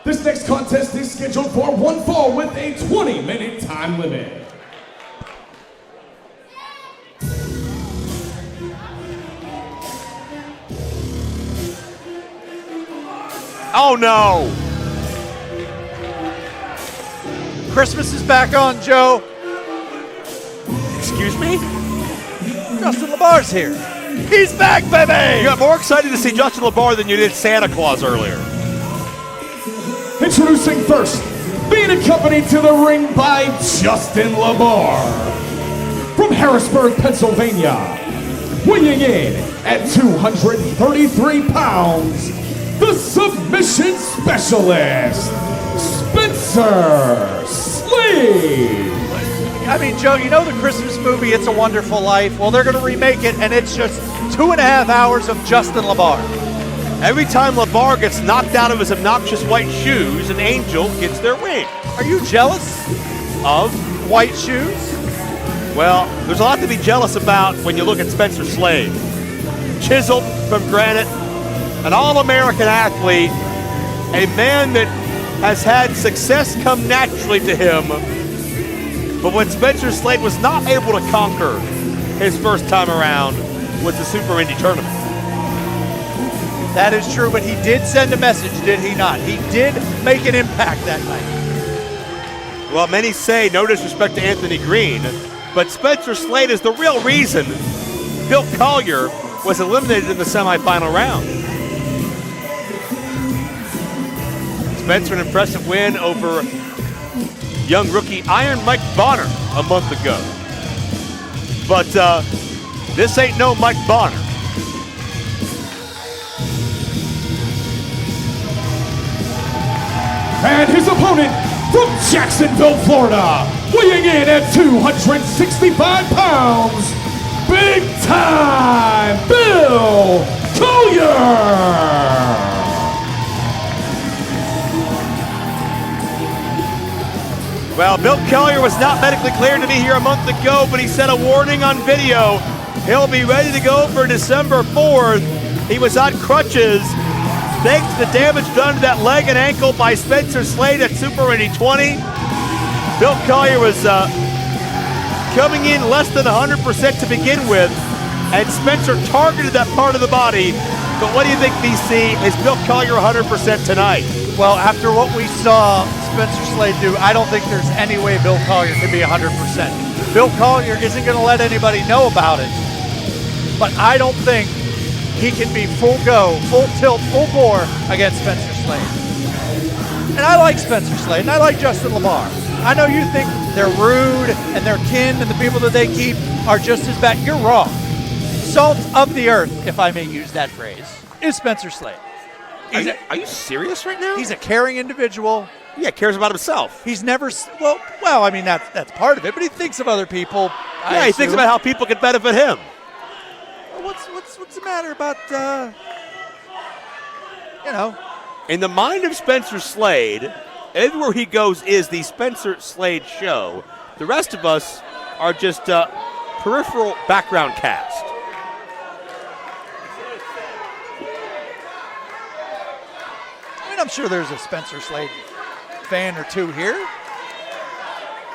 This next contest is scheduled for one fall with a 20-minute time limit. Oh no! Christmas is back on, Joe. Excuse me? Justin Labar's here. He's back, baby! You got more excited to see Justin Labar than you did Santa Claus earlier. Introducing first, being accompanied to the ring by Justin Labar. From Harrisburg, Pennsylvania, weighing in at 233 pounds, the submission specialist, Spencer Slade. I mean, Joe, you know the Christmas movie, It's a Wonderful Life? Well, they're going to remake it, and it's just 2.5 hours of Justin Labar. Every time Labar gets knocked out of his obnoxious white shoes, an angel gets their wing. Are you jealous Of? white shoes? Well, there's a lot to be jealous about when you look at Spencer Slade. Chiseled from granite, an all-American athlete, a man that has had success come naturally to him. But what Spencer Slade was not able to conquer his first time around was the Super Indy tournament. That is true, but he did send a message, did he not? He did make an impact that night. Well, many say no disrespect to Anthony Green, but Spencer Slade is the real reason Bill Collier was eliminated in the semifinal round. Spencer, an impressive win over young rookie Iron Mike Bonner a month ago. But this ain't no Mike Bonner. And his opponent from Jacksonville, Florida, weighing in at 265 pounds, big time Bill Collier. Well, Bill Collier was not medically cleared to be here a month ago, but he sent a warning on video. He'll be ready to go for December 4th. He was on crutches thanks to the damage done to that leg and ankle by Spencer Slade at Super Indy 20. Bill Collier was coming in less than 100% to begin with, and Spencer targeted that part of the body. But what do you think, BC? Is Bill Collier 100% tonight? Well, after what we saw Spencer Slade do, I don't think there's any way Bill Collier can be 100%. Bill Collier isn't going to let anybody know about it, but I don't think he can be full go, full tilt, full bore against Spencer Slade. And I like Spencer Slade, and I like Justin Labar. I know you think they're rude and their kin and the people that they keep are just as bad. You're wrong. Salt of the earth, if I may use that phrase, is Spencer Slade. Are you serious right now? He's a caring individual. Yeah, cares about himself. He's never, well, I mean, that's part of it, but he thinks of other people. Yeah, he thinks about how people can benefit him. What's the matter about, In the mind of Spencer Slade, everywhere he goes is the Spencer Slade show. The rest of us are just peripheral background cast. I mean, I'm sure there's a Spencer Slade fan or two here.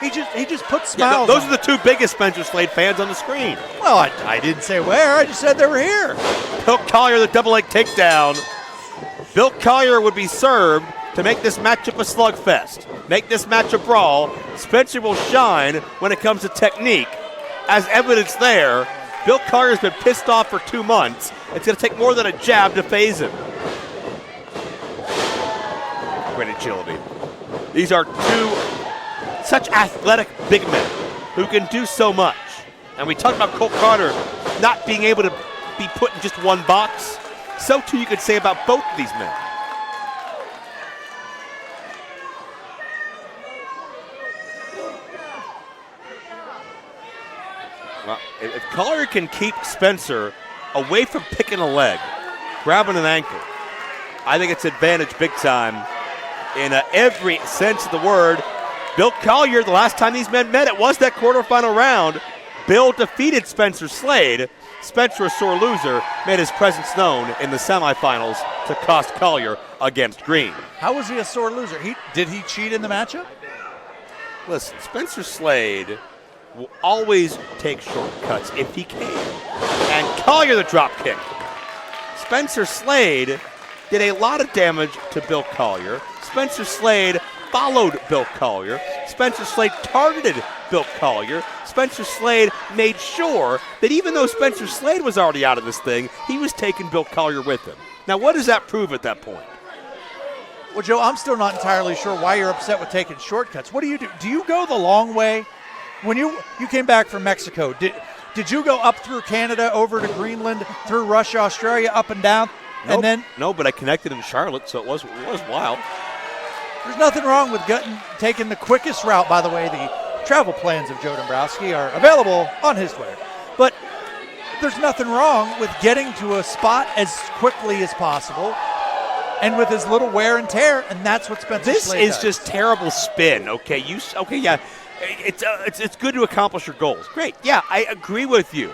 He just puts smiles. Those on. are the two biggest Spencer Slade fans on the screen. Well, I didn't say where. I just said they were here. Bill Collier, the double leg takedown. Bill Collier would be served to make this matchup a slugfest, make this match a brawl. Spencer will shine when it comes to technique. As evidence there, Bill Collier's been pissed off for 2 months. It's going to take more than a jab to phase him. Great agility. These are two such athletic big men who can do so much. And we talked about Cole Carter not being able to be put in just one box. So too you could say about both of these men. Well, if Collier can keep Spencer away from picking a leg, grabbing an ankle, I think it's advantage big time in every sense of the word. Bill Collier, the last time these men met, it was that quarterfinal round. Bill defeated Spencer Slade. Spencer, a sore loser, made his presence known in the semifinals to cost Collier against Green. How was he a sore loser? Did he cheat in the matchup? Listen, Spencer Slade will always take shortcuts if he can. And Collier the drop kick. Spencer Slade did a lot of damage to Bill Collier. Spencer Slade followed Bill Collier. Spencer Slade targeted Bill Collier. Spencer Slade made sure that even though Spencer Slade was already out of this thing, he was taking Bill Collier with him. Now, what does that prove at that point? Well, Joe, I'm still not entirely sure why you're upset with taking shortcuts. What do you do? Do you go the long way? When you came back from Mexico, did you go up through Canada, over to Greenland, through Russia, Australia, up and down? Nope. And then no, but I connected in Charlotte, so it was wild. there's nothing wrong with taking the quickest route. By the way, the travel plans of Joe Dombrowski are available on his Twitter. But there's nothing wrong with getting to a spot as quickly as possible and with as little wear and tear, and that's what Spencer Slade does. This is just terrible spin, okay? Yeah, it's good to accomplish your goals. Great, yeah, I agree with you.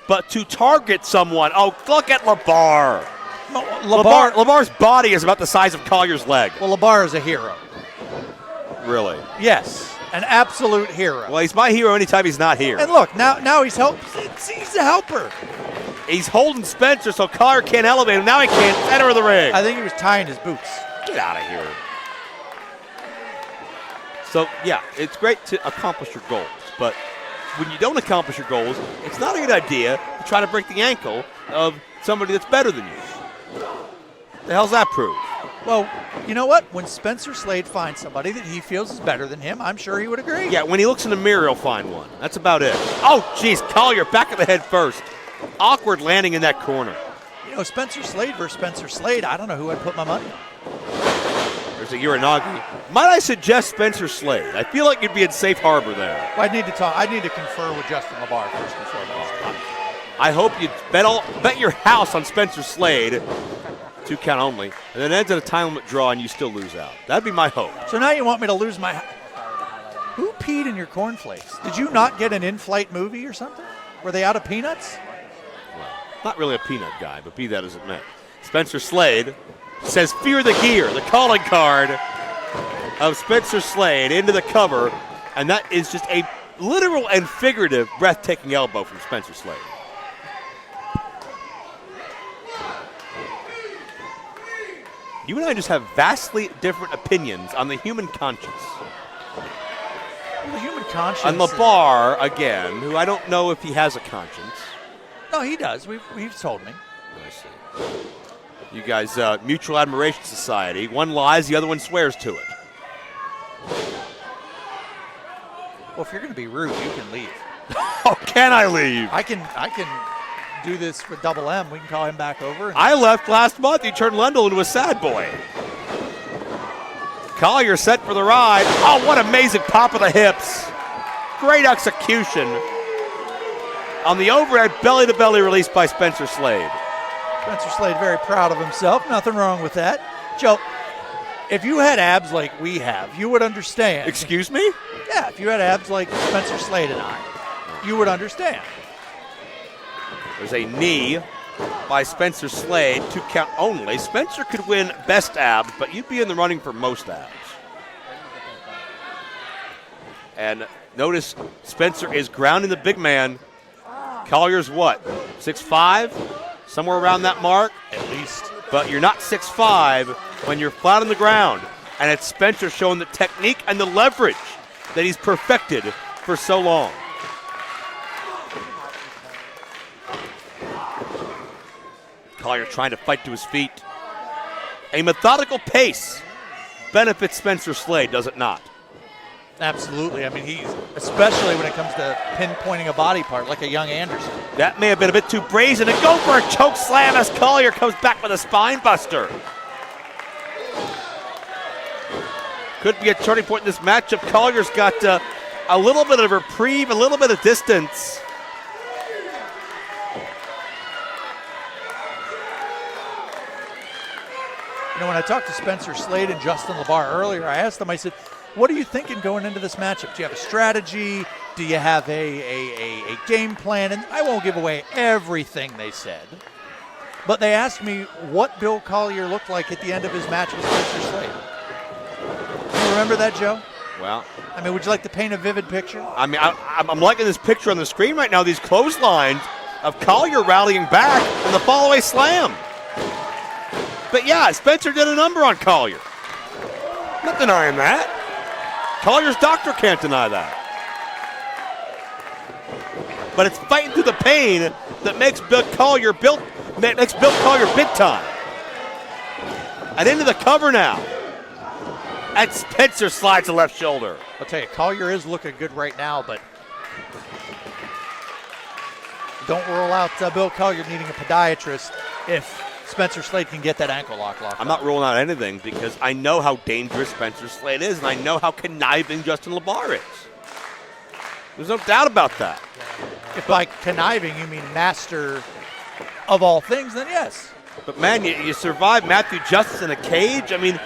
But to target someone, look at Labar. No, Labar's body is about the size of Collier's leg. Well, Labar is a hero. Really? Yes, an absolute hero. Well, he's my hero anytime he's not here. And look, now he's he's a helper. He's holding Spencer so Collier can't elevate him. Now he can't. Center of the ring. I think he was tying his boots. Get out of here. So, yeah, it's great to accomplish your goals. But when you don't accomplish your goals, it's not a good idea to try to break the ankle of somebody that's better than you. The hell's that prove? Well, you know what? When Spencer Slade finds somebody that he feels is better than him, I'm sure he would agree. Yeah, when he looks in the mirror, he'll find one. That's about it. Oh, jeez, Collier back of the head first. Awkward landing in that corner. You know, Spencer Slade versus Spencer Slade, I don't know who I'd put my money on. There's a Uranagi. Might I suggest Spencer Slade? I feel like you'd be in safe harbor there. Well, I need to confer with Justin Labar first and foremost. I hope you bet your house on Spencer Slade. 2 count only, and then ends at a time limit draw and you still lose out. That'd be my hope. So now you want me to lose my... Who peed in your cornflakes? Did you not get an in-flight movie or something? Were they out of peanuts? Well, not really a peanut guy, but be that as it may. Spencer Slade says fear the gear, the calling card of Spencer Slade into the cover, and that is just a literal and figurative breathtaking elbow from Spencer Slade. You and I just have vastly different opinions on the human conscience. Well, the human conscience. On Labar, again, who I don't know if he has a conscience. No, he does. He's told me. I see. You guys, Mutual Admiration Society. One lies, the other one swears to it. Well, if you're going to be rude, you can leave. Oh, can I leave? I can do this with Double M. We can call him back over. I left last month. He turned Lendl into a sad boy. Collier set for the ride. Oh, what amazing pop of the hips. Great execution. On the overhead belly-to-belly release by Spencer Slade. Spencer Slade very proud of himself. Nothing wrong with that. Joe, if you had abs like we have, you would understand. Excuse me? Yeah, if you had abs like Spencer Slade and I, you would understand. There's a knee by Spencer Slade, 2 count only. Spencer could win best abs, but you'd be in the running for most abs. And notice Spencer is grounding the big man. Collier's what? 6'5"? Somewhere around that mark? At least. But you're not 6'5" when you're flat on the ground. And it's Spencer showing the technique and the leverage that he's perfected for so long. Collier trying to fight to his feet. A methodical pace benefits Spencer Slade, does it not? Absolutely. I mean, he's, especially when it comes to pinpointing a body part like a young Anderson. That may have been a bit too brazen. And go for a choke slam as Collier comes back with a spine buster. Could be a turning point in this matchup. Collier's got a little bit of reprieve, a little bit of distance. You know, when I talked to Spencer Slade and Justin Labar earlier, I asked them, I said, What are you thinking going into this matchup? Do you have a strategy? Do you have a game plan? And I won't give away everything they said, but they asked me what Bill Collier looked like at the end of his match with Spencer Slade. You remember that, Joe? Well, I mean, would you like to paint a vivid picture? I mean, I'm liking this picture on the screen right now, these clotheslines of Collier rallying back and the fall-away slam. But yeah, Spencer did a number on Collier. Not denying that. Collier's doctor can't deny that. But it's fighting through the pain that makes Bill Collier big time. And into the cover now. And Spencer slides the left shoulder. I'll tell you, Collier is looking good right now, but don't rule out Bill Collier needing a podiatrist if Spencer Slade can get that ankle locked. I'm not ruling out anything because I know how dangerous Spencer Slade is, and I know how conniving Justin Labar is. There's no doubt about that. If by conniving you mean master of all things, then yes. But man, you survive Matthew Justice in a cage? I mean,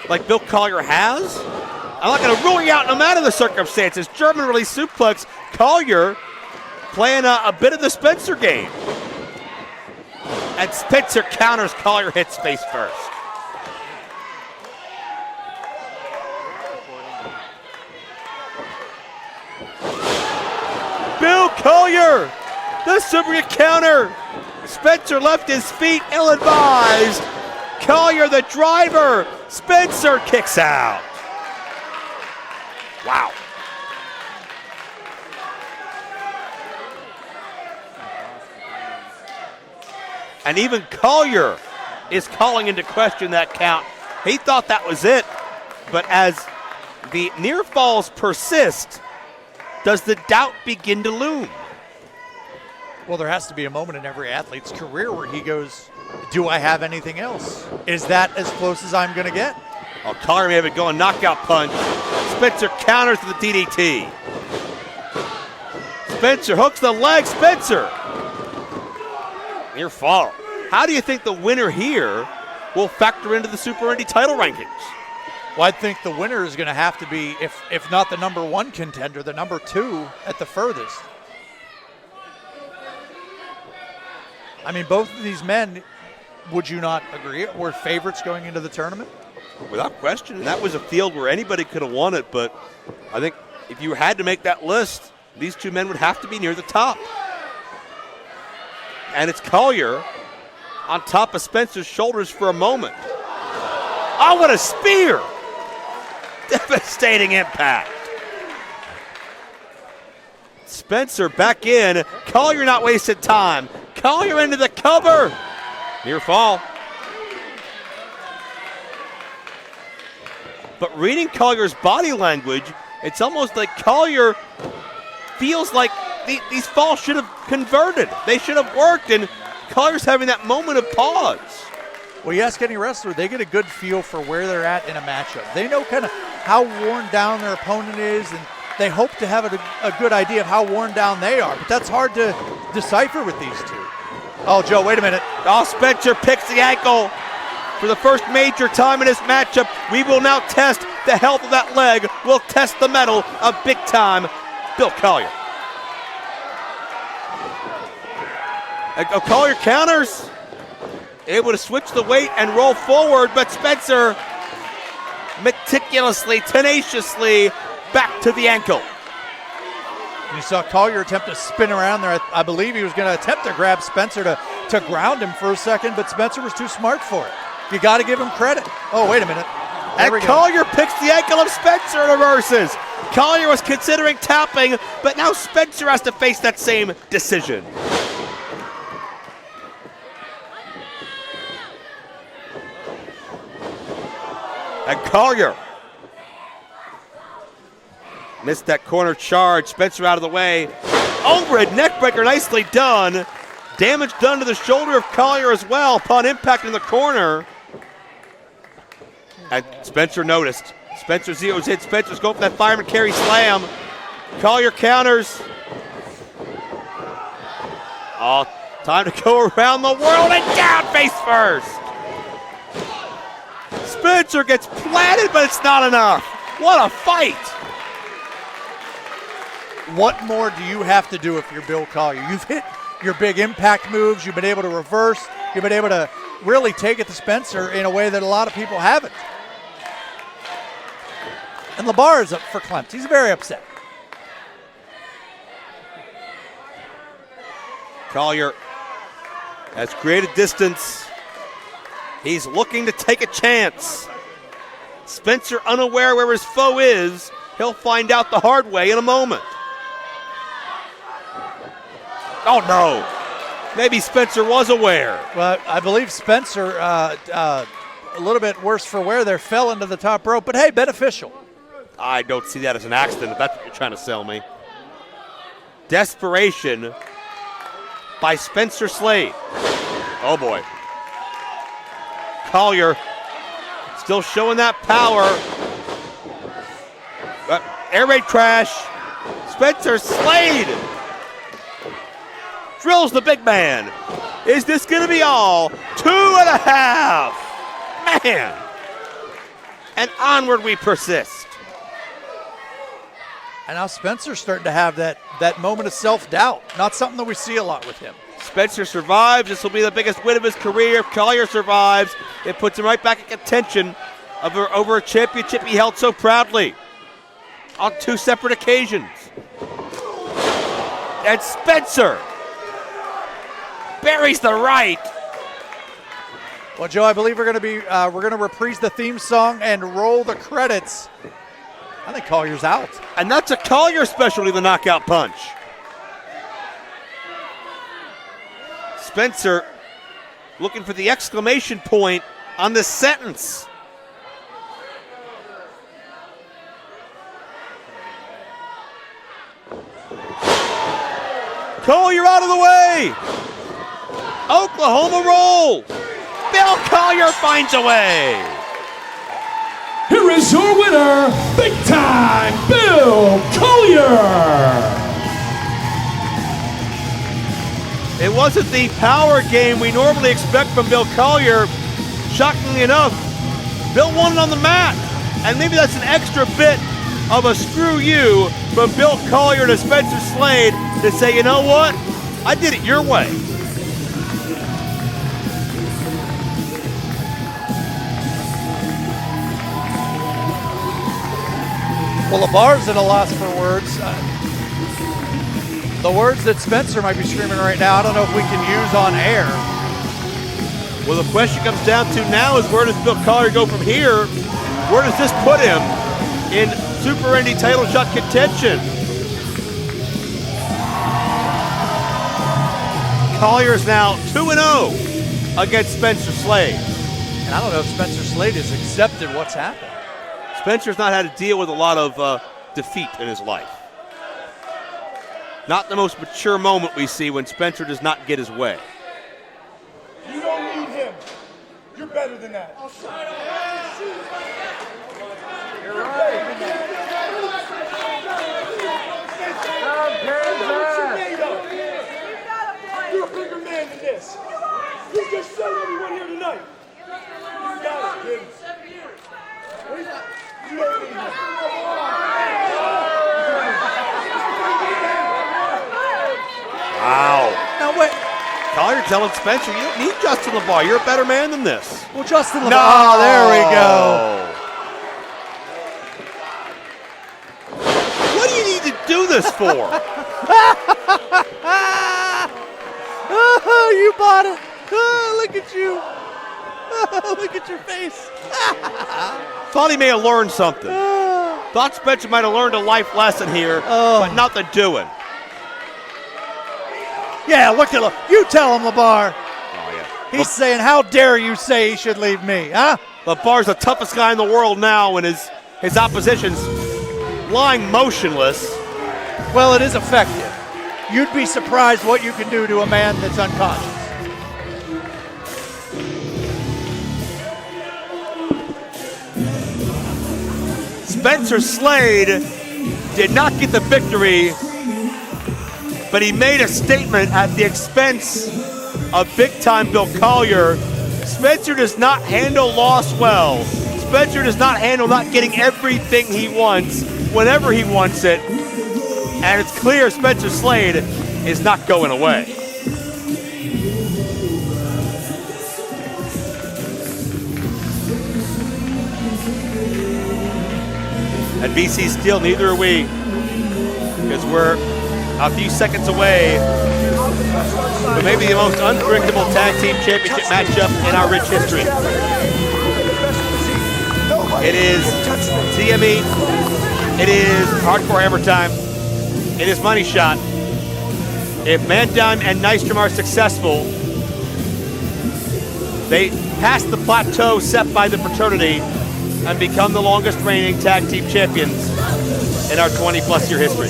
like Bill Collier has? I'm not going to rule you out no matter the circumstances. German release suplex. Collier playing a bit of the Spencer game. And Spencer counters, Collier hits face first. Bill Collier, the super counter. Spencer left his feet ill-advised. Collier the driver. Spencer kicks out. Wow. And even Collier is calling into question that count. He thought that was it. But as the near falls persist, does the doubt begin to loom? Well, there has to be a moment in every athlete's career where he goes, do I have anything else? Is that as close as I'm going to get? Oh, Collier may have it going, knockout punch. Spencer counters to the DDT. Spencer hooks the leg, Spencer. Near fall. How do you think the winner here will factor into the Super Indy title rankings? Well, I think the winner is going to have to be, if not the number one contender, the number two at the furthest. I mean, both of these men, would you not agree, were favorites going into the tournament? Without question. And that was a field where anybody could have won it, but I think if you had to make that list, these two men would have to be near the top. And it's Collier on top of Spencer's shoulders for a moment. Oh, what a spear! Devastating impact. Spencer back in. Collier not wasting time. Collier into the cover. Near fall. But reading Collier's body language, it's almost like Collier feels like these falls should have converted. They should have worked, and Collier's having that moment of pause. Well, you ask any wrestler, they get a good feel for where they're at in a matchup. They know kind of how worn down their opponent is, and they hope to have a good idea of how worn down they are. But that's hard to decipher with these two. Oh, Joe, wait a minute. Oh, Spencer picks the ankle. For the first major time in this matchup, we will now test the health of that leg. We'll test the mettle of big-time Bill Collier. Collier counters. Able to switch the weight and roll forward, but Spencer meticulously, tenaciously back to the ankle. You saw Collier attempt to spin around there. I believe he was going to attempt to grab Spencer to ground him for a second, but Spencer was too smart for it. You got to give him credit. Oh, wait a minute. And Collier picks the ankle of Spencer and reverses. Collier was considering tapping, but now Spencer has to face that same decision. And Collier missed that corner charge. Spencer out of the way. Overhead neckbreaker, nicely done. Damage done to the shoulder of Collier as well upon impact in the corner. And Spencer noticed. Spencer zeroes in. Spencer's going for that fireman carry slam. Collier counters. Oh, time to go around the world and down face first. Spencer gets planted, but it's not enough. What a fight! What more do you have to do if you're Bill Collier? You've hit your big impact moves. You've been able to reverse. You've been able to really take it to Spencer in a way that a lot of people haven't. And Labar is up for Clemps. He's very upset. Collier has created distance. He's looking to take a chance. Spencer unaware where his foe is. He'll find out the hard way in a moment. Oh no, maybe Spencer was aware. Well, I believe Spencer, a little bit worse for wear there, fell into the top rope, but hey, beneficial. I don't see that as an accident if that's what you're trying to sell me. Desperation by Spencer Slade. Oh boy. Collier still showing that power. Air raid crash. Spencer Slade drills the big man. Is this going to be all? 2.5. Man. And onward we persist. And now Spencer's starting to have that moment of self-doubt. Not something that we see a lot with him. Spencer survives. This will be the biggest win of his career. If Collier survives, it puts him right back in contention over a championship he held so proudly on 2 separate occasions. And Spencer buries the right. Well, Joe, I believe we're going to reprise the theme song and roll the credits. I think Collier's out. And that's a Collier specialty, the knockout punch. Spencer looking for the exclamation point on this sentence. Collier out of the way. Oklahoma roll. Bill Collier finds a way. Here is your winner, big time, Bill Collier. It wasn't the power game we normally expect from Bill Collier. Shockingly enough, Bill won it on the mat. And maybe that's an extra bit of a screw you from Bill Collier to Spencer Slade to say, you know what? I did it your way. Well, Labar's at a loss for words. The words that Spencer might be screaming right now, I don't know if we can use on air. Well, the question comes down to now is where does Bill Collier go from here? Where does this put him in Super Indy title shot contention? Collier is now 2-0 against Spencer Slade. And I don't know if Spencer Slade has accepted what's happened. Spencer's not had to deal with a lot of defeat in his life. Not the most mature moment we see when Spencer does not get his way. You don't need him. You're better than that. You're right. You're a bigger man than this. You just showed everyone here tonight. You got it, kid. You don't need him. Wow. Now, wait. Collier telling Spencer, you don't need Justin Labar. You're a better man than this. Well, Justin Labar. No. Oh, there we go. What do you need to do this for? Oh, you bought it. Oh, look at you. Look at your face. Thought he may have learned something. Thought Spencer might have learned a life lesson here, but not the doing. Yeah, look at him. You tell him, Labar. Oh, yeah. He's saying, how dare you say he should leave me, huh? Labar's the toughest guy in the world now, and his opposition's lying motionless. Well, it is effective. You'd be surprised what you can do to a man that's unconscious. Spencer Slade did not get the victory, but he made a statement at the expense of big-time Bill Collier. Spencer does not handle loss well. Spencer does not handle not getting everything he wants whenever he wants it. And it's clear Spencer Slade is not going away. At BC Steel, neither are we, because we're a few seconds away from maybe the most unpredictable tag team championship matchup in our rich history. It is TME, it is Hardcore Hammer Time, it is Money Shot. If Mandown and Nystrom are successful, they pass the plateau set by the fraternity and become the longest reigning tag team champions in our 20-plus year history.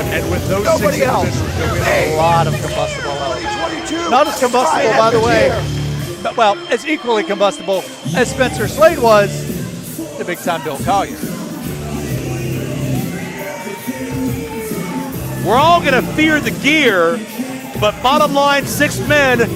And with those nobody else, a lot of combustible elements. Not as combustible, by the way, but, well, as equally combustible as Spencer Slade was to big-time Bill Collier. We're all gonna fear the gear, but bottom line, 6 men